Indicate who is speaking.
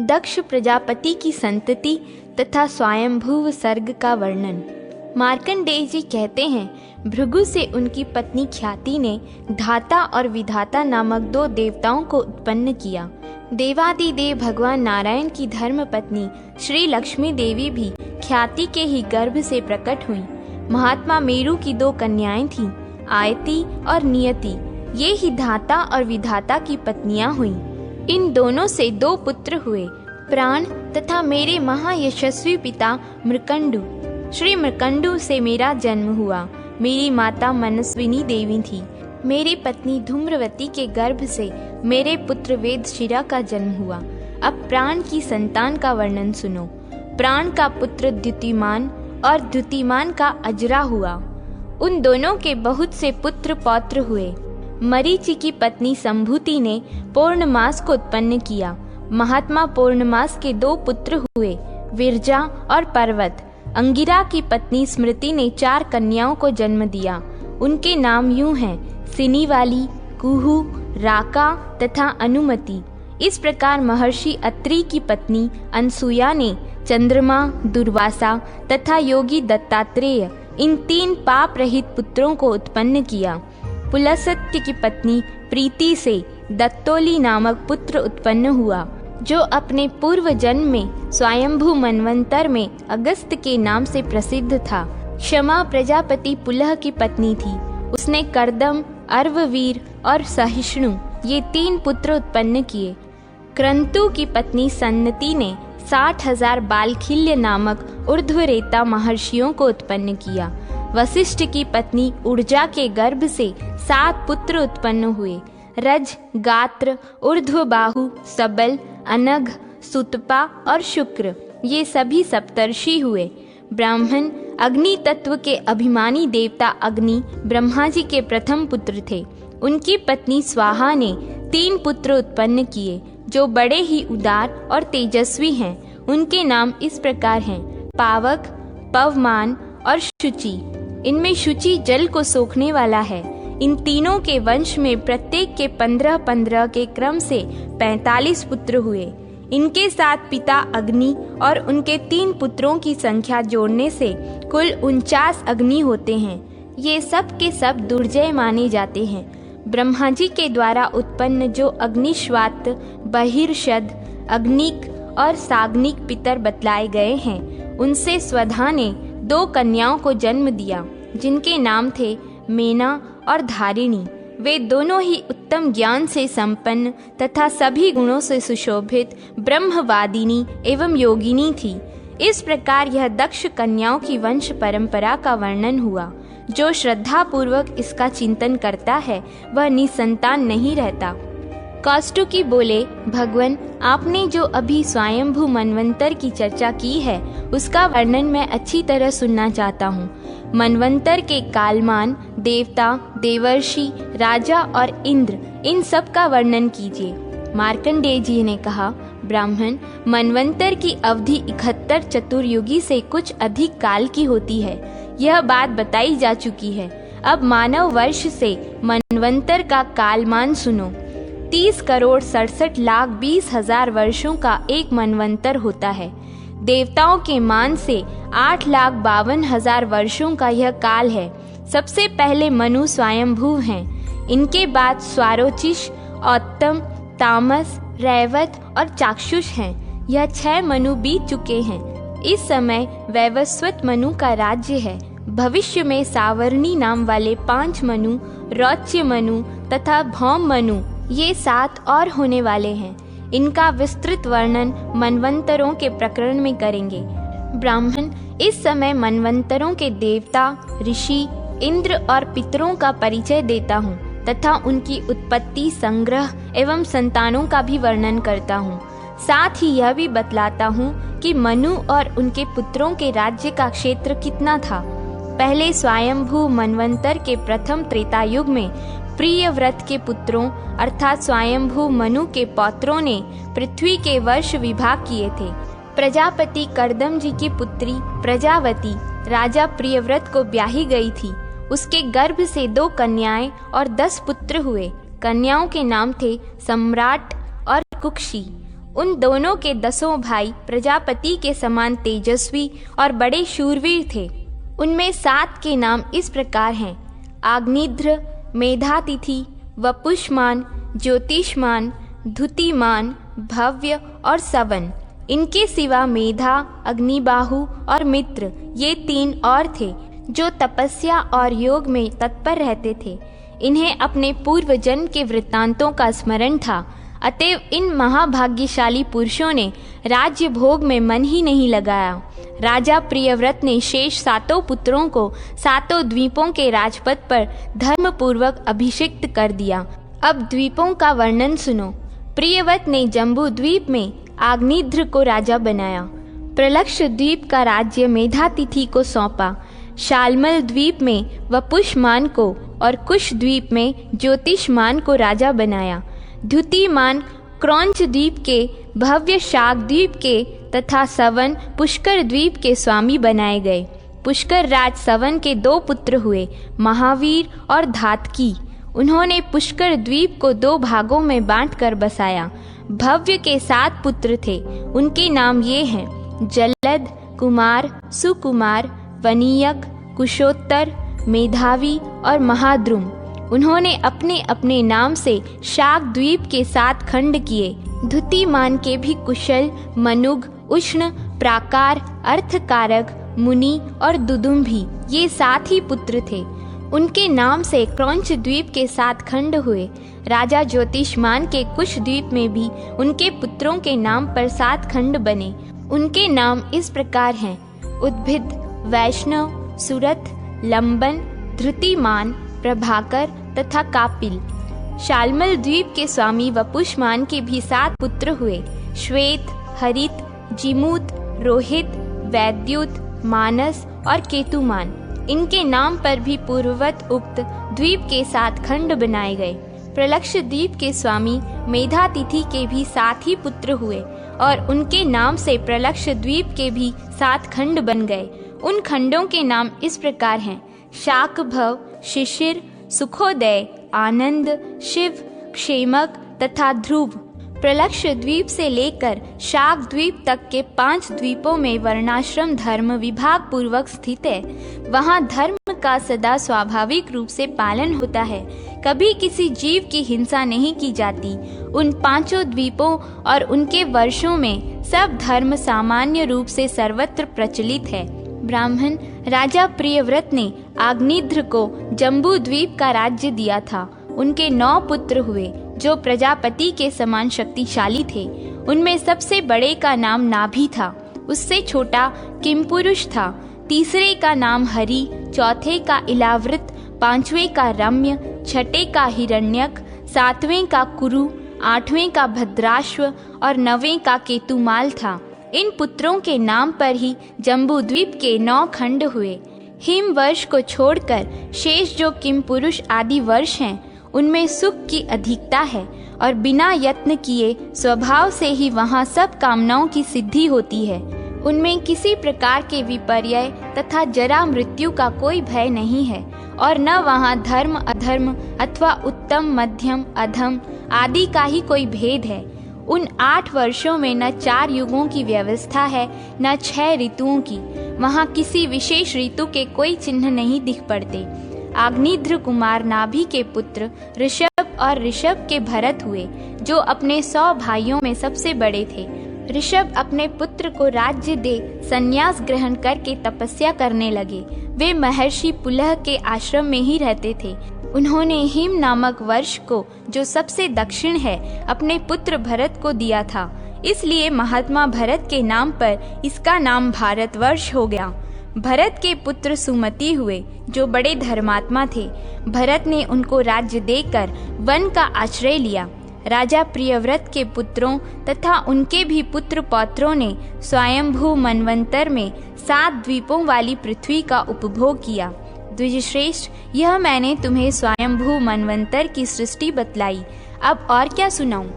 Speaker 1: दक्ष प्रजापति की संतति तथा स्वयंभुव सर्ग का वर्णन। मार्कंडेय जी कहते हैं, भृगु से उनकी पत्नी ख्याति ने धाता और विधाता नामक दो देवताओं को उत्पन्न किया। देवादिदेव भगवान नारायण की धर्म पत्नी श्री लक्ष्मी देवी भी ख्याति के ही गर्भ से प्रकट हुई। महात्मा मेरु की दो कन्याएं थीं, आयति और नियति। ये ही धाता और विधाता की पत्नियां हुईं। इन दोनों से दो पुत्र हुए, प्राण तथा मेरे महायशस्वी पिता मृकंडु। श्री मृकंडु से मेरा जन्म हुआ। मेरी माता मनस्विनी देवी थी। मेरी पत्नी धूम्रवती के गर्भ से मेरे पुत्र वेदशिरा का जन्म हुआ। अब प्राण की संतान का वर्णन सुनो। प्राण का पुत्र द्युतिमान और द्युतिमान का अजरा हुआ। उन दोनों के बहुत से पुत्र पौत्र हुए। मरीचि की पत्नी संभूति ने पूर्णमास को उत्पन्न किया। महात्मा पूर्णमास के दो पुत्र हुए, विरजा और पर्वत। अंगिरा की पत्नी स्मृति ने 4 कन्याओं को जन्म दिया। उनके नाम यूं हैं, सिनीवाली, कुहू, राका तथा अनुमति। इस प्रकार महर्षि अत्रि की पत्नी अनसुया ने चंद्रमा, दुर्वासा तथा योगी दत्तात्रेय इन 3 पाप रहित पुत्रों को उत्पन्न किया। पुलसत्य की पत्नी प्रीति से दत्तोली नामक पुत्र उत्पन्न हुआ, जो अपने पूर्व जन्म में स्वयंभू मनवंतर में अगस्त के नाम से प्रसिद्ध था। क्षमा प्रजापति पुलह की पत्नी थी। उसने कर्दम, अर्ववीर और सहिष्णु ये 3 पुत्र उत्पन्न किए। क्रंतु की पत्नी सन्नति ने 60,000 बालखिल्य नामक ऊर्ध्वरेता महर्षियों को उत्पन्न किया। वशिष्ठ की पत्नी ऊर्जा के गर्भ से 7 पुत्र उत्पन्न हुए, रज, गात्र, ऊर्ध्वबाहु, सबल, अनघ, सुतपा और शुक्र। ये सभी सप्तर्षि हुए। ब्राह्मण अग्नि तत्व के अभिमानी देवता अग्नि ब्रह्मा जी के प्रथम पुत्र थे। उनकी पत्नी स्वाहा ने 3 पुत्र उत्पन्न किए, जो बड़े ही उदार और तेजस्वी हैं। उनके नाम इस प्रकार हैं, पावक, पवमान और शुचि। इनमें शुचि जल को सोखने वाला है। इन तीनों के वंश में प्रत्येक के 15-15 के क्रम से 45 पुत्र हुए। इनके साथ पिता अग्नि और उनके 3 पुत्रों की संख्या जोड़ने से कुल 49 अग्नि होते हैं। ये सब के सब दुर्जय माने जाते हैं। ब्रह्मा जी के द्वारा उत्पन्न जो अग्निश्वात, बहिर्षद, अग्निक और साग्निक पितर बतलाए गए हैं, उनसे स्वधा ने 2 कन्याओं को जन्म दिया, जिनके नाम थे मेना और धारिणी। वे दोनों ही उत्तम ज्ञान से संपन्न तथा सभी गुणों से सुशोभित ब्रह्मवादिनी एवं योगिनी थी। इस प्रकार यह दक्ष कन्याओं की वंश परंपरा का वर्णन हुआ। जो श्रद्धा पूर्वक इसका चिंतन करता है वह निसंतान नहीं रहता। कौष्टुकी बोले, भगवन आपने जो अभी स्वयंभू मनवंतर की चर्चा की है, उसका वर्णन मैं अच्छी तरह सुनना चाहता हूँ। मनवंतर के कालमान, देवता, देवर्षि, राजा और इंद्र, इन सब का वर्णन कीजिए। मार्कंडेय जी ने कहा, ब्राह्मण, मनवंतर की अवधि 71 चतुर्युगी से कुछ अधिक काल की होती है। यह बात बताई जा चुकी है। अब मानव वर्ष से मनवंतर का कालमान सुनो। 30,67,20,000 वर्षों का एक मनवंतर होता है। देवताओं के मान से 8,52,000 वर्षों का यह काल है। सबसे पहले मनु स्वयंभू हैं। इनके बाद स्वारोचिष, औत्तम, तामस, रैवत और चाक्षुष हैं। यह 6 मनु बीत चुके हैं। इस समय वैवस्वत मनु का राज्य है। भविष्य में सावर्णी नाम वाले 5 मनु, रौच्य मनु तथा भौम मनु, ये 7 और होने वाले हैं। इनका विस्तृत वर्णन मनवंतरों के प्रकरण में करेंगे। ब्राह्मण, इस समय मनवंतरों के देवता, ऋषि, इंद्र और पितरों का परिचय देता हूँ तथा उनकी उत्पत्ति, संग्रह एवं संतानों का भी वर्णन करता हूँ। साथ ही यह भी बतलाता हूँ कि मनु और उनके पुत्रों के राज्य का क्षेत्र कितना था। पहले स्वयंभू मनवंतर के प्रथम त्रेतायुग में प्रियव्रत के पुत्रों अर्थात स्वयंभू मनु के पौत्रों ने पृथ्वी के वर्ष विभाग किए थे। प्रजापति कर्दम जी की पुत्री प्रजावती राजा प्रियव्रत को ब्याही गई थी। उसके गर्भ से 2 कन्याएं और 10 पुत्र हुए। कन्याओं के नाम थे सम्राट और कुक्षी। उन दोनों के 10 भाई प्रजापति के समान तेजस्वी और बड़े शूरवीर थे। उनमें 7 के नाम इस प्रकार हैं: आग्निध्र, मेधातिथि, वपुष्मान, ज्योतिष्मान, धुतिमान, भव्य और सवन। इनके सिवा मेधा, अग्निबाहु और मित्र ये 3 और थे जो तपस्या और योग में तत्पर रहते थे। इन्हें अपने पूर्व जन्म के वृत्तांतों का स्मरण था, अतएव इन महाभाग्यशाली पुरुषों ने राज्य भोग में मन ही नहीं लगाया। राजा प्रियव्रत ने शेष 7 पुत्रों को 7 द्वीपों के राजपद पर धर्म पूर्वक अभिषिक्त कर दिया। अब द्वीपों का वर्णन सुनो। प्रियव्रत ने जम्बू द्वीप में आग्निध्र को राजा बनाया। प्रलक्ष द्वीप का राज्य मेधातिथि को सौंपा। शालमल द्वीप में वपुष्मान को और कुश द्वीप में ज्योतिष्मान को राजा बनाया। द्युतिमान क्रौंच द्वीप के, भव्य शाक द्वीप के तथा सवन पुष्कर द्वीप के स्वामी बनाए गए। पुष्कर राज सवन के 2 पुत्र हुए, महावीर और धातकी। उन्होंने पुष्कर द्वीप को 2 भागों में बांटकर बसाया। भव्य के 7 पुत्र थे। उनके नाम ये हैं: जलद, कुमार, सुकुमार, वनीयक, कुशोत्तर, मेधावी और महाद्रुम। उन्होंने अपने अपने नाम से शाक द्वीप के 7 खंड किए। धुतिमान के भी कुशल, मनुग, उष्ण, प्राकार, अर्थकारक, मुनि और दुदुम्भी ये 7 ही पुत्र थे। उनके नाम से क्रौंच द्वीप के 7 खंड हुए। राजा ज्योतिष्मान के कुश द्वीप में भी उनके पुत्रों के नाम पर 7 खंड बने। उनके नाम इस प्रकार हैं: उद्भिद, वैष्णव, सुरथ, लंबन, धृतिमान, प्रभाकर तथा कापिल। शालमल द्वीप के स्वामी वपुष्मान के भी 7 पुत्र हुए: श्वेत, हरित, जिमूत, रोहित, वैद्युत, मानस और केतुमान। इनके नाम पर भी पूर्ववत उक्त द्वीप के 7 खंड बनाए गए। प्रलक्ष द्वीप के स्वामी मेधातिथि के भी 7 ही पुत्र हुए और उनके नाम से प्रलक्ष द्वीप के भी 7 खंड बन गए। उन खंडों के नाम इस प्रकार हैं: शाकभव, शिशिर, सुखोदय, आनंद, शिव, क्षेमक तथा ध्रुव। प्रलक्ष द्वीप से लेकर शाक द्वीप तक के 5 द्वीपों में वर्णाश्रम धर्म विभाग पूर्वक स्थित है। वहाँ धर्म का सदा स्वाभाविक रूप से पालन होता है। कभी किसी जीव की हिंसा नहीं की जाती। उन 5 द्वीपों और उनके वर्षों में सब धर्म सामान्य रूप से सर्वत्र प्रचलित है। ब्राह्मण राजा प्रियव्रत ने आग्निध्र को जम्बू द्वीप का राज्य दिया था। उनके 9 पुत्र हुए जो प्रजापति के समान शक्तिशाली थे। उनमें सबसे बड़े का नाम नाभि था, उससे छोटा किमपुरुष था, तीसरे का नाम हरि, चौथे का इलावृत, 5वें का रम्य, 6ठे का हिरण्यक, 7वें का कुरु, 8वें का भद्राश्व और 9वें का केतुमाल था। इन पुत्रों के नाम पर ही जम्बू द्वीप के 9 खंड हुए। हिम वर्ष को छोड़कर शेष जो किमपुरुष आदि वर्ष हैं, उनमें सुख की अधिकता है और बिना यत्न किए स्वभाव से ही वहाँ सब कामनाओं की सिद्धि होती है। उनमें किसी प्रकार के विपर्यय तथा जरा मृत्यु का कोई भय नहीं है और न वहाँ धर्म अधर्म अथवा उत्तम मध्यम अधम आदि का ही कोई भेद है। उन 8 वर्षों में न 4 युगों की व्यवस्था है न 6 ऋतुओं की। वहाँ किसी विशेष ऋतु के कोई चिन्ह नहीं दिख पड़ते। आग्निध्र कुमार नाभि के पुत्र ऋषभ और ऋषभ के भरत हुए, जो अपने 100 भाइयों में सबसे बड़े थे। ऋषभ अपने पुत्र को राज्य दे संन्यास ग्रहण करके तपस्या करने लगे। वे महर्षि पुलह के आश्रम में ही रहते थे। उन्होंने हिम नामक वर्ष को, जो सबसे दक्षिण है, अपने पुत्र भरत को दिया था। इसलिए महात्मा भरत के नाम पर इसका नाम भारतवर्ष हो गया। भरत के पुत्र सुमति हुए, जो बड़े धर्मात्मा थे। भरत ने उनको राज्य देकर वन का आश्रय लिया। राजा प्रियव्रत के पुत्रों तथा उनके भी पुत्र पौत्रों ने स्वयंभू मनवंतर में 7 द्वीपों वाली पृथ्वी का उपभोग किया। द्विजश्रेष्ठ, यह मैंने तुम्हें स्वयंभू मनवंतर की सृष्टि बतलाई। अब और क्या सुनाऊं?